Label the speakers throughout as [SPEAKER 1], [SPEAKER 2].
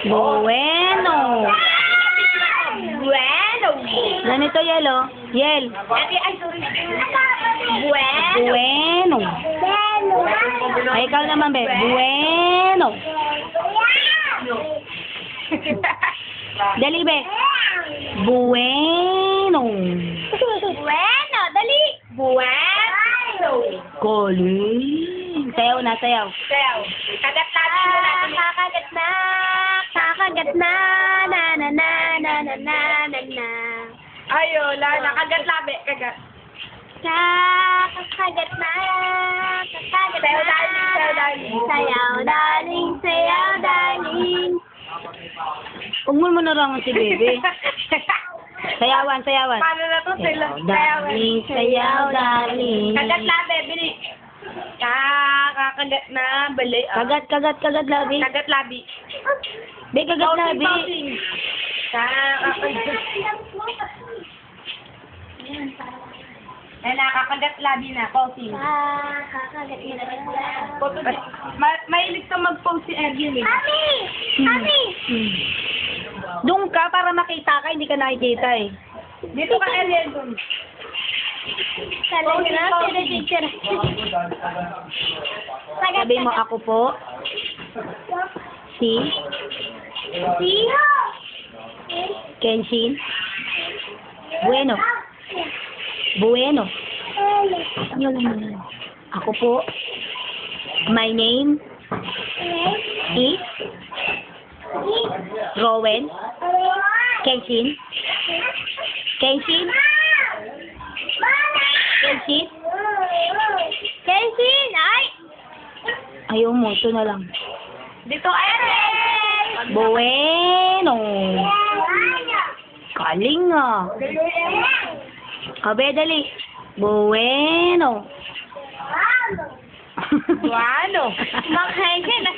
[SPEAKER 1] Bueno.
[SPEAKER 2] Bueno.
[SPEAKER 1] Ganito, Yelo. Yel.
[SPEAKER 2] Ay, sorry. Bueno.
[SPEAKER 1] Bueno. Ay, ikaw naman, be. Bueno. Dali, be. Bueno.
[SPEAKER 2] Bueno, dali. Bueno.
[SPEAKER 1] Galing. Sayaw na, sayaw.
[SPEAKER 2] Sayaw. Kagat natin mo natin. Kakagat na. Kakagat na. Na na na na na na na na. Ayo, nakagat labi. Kagat. Kakagat na. Kakagat na. Sayaw, darling. Sayaw, darling. Sayaw, darling. Sayaw, darling.
[SPEAKER 1] Huwag mo na rangan si Bebe. Sayawan, sayawan.
[SPEAKER 2] Paano na to?
[SPEAKER 1] Sayaw, darling, sayaw, darling.
[SPEAKER 2] Kagat labi, bili. Kakagat na, bali.
[SPEAKER 1] Kagat, kagat, kagat labi.
[SPEAKER 2] Kagat labi.
[SPEAKER 1] Be, kagat labi.
[SPEAKER 2] Kakagat. Nakakagat labi na, posing. Kakagat na. Mahilig ka mag-pose si Ergin eh. Mami! Mami!
[SPEAKER 1] Doon ka para makita ka, hindi ka nakikita eh.
[SPEAKER 2] Dito ka, Ergin, doon. Talaga na, teacher.
[SPEAKER 1] Sabi mo, ako po. Si Kenshin. Bueno. Bueno. Yun lang. Ako po. My name is Rowan. Kenshin. Kenshin. Kenshin.
[SPEAKER 2] Kenshin! Ay!
[SPEAKER 1] Ayaw mo, ito na lang.
[SPEAKER 2] Dito, Ergin!
[SPEAKER 1] Bueno. Kaling ah. Kabe, dali. Bueno.
[SPEAKER 2] Bueno. Makahenge na.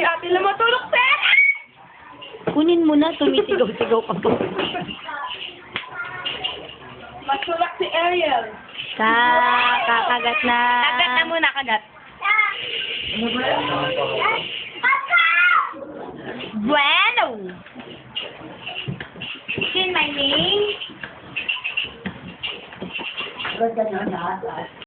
[SPEAKER 2] Ate lang matulog, sir.
[SPEAKER 1] Kunin mo na, tumisigaw-sigaw ka po.
[SPEAKER 2] Matulog si Ariel.
[SPEAKER 1] Kakagat na.
[SPEAKER 2] Kagat na muna, kagat. Bueno. Say my name.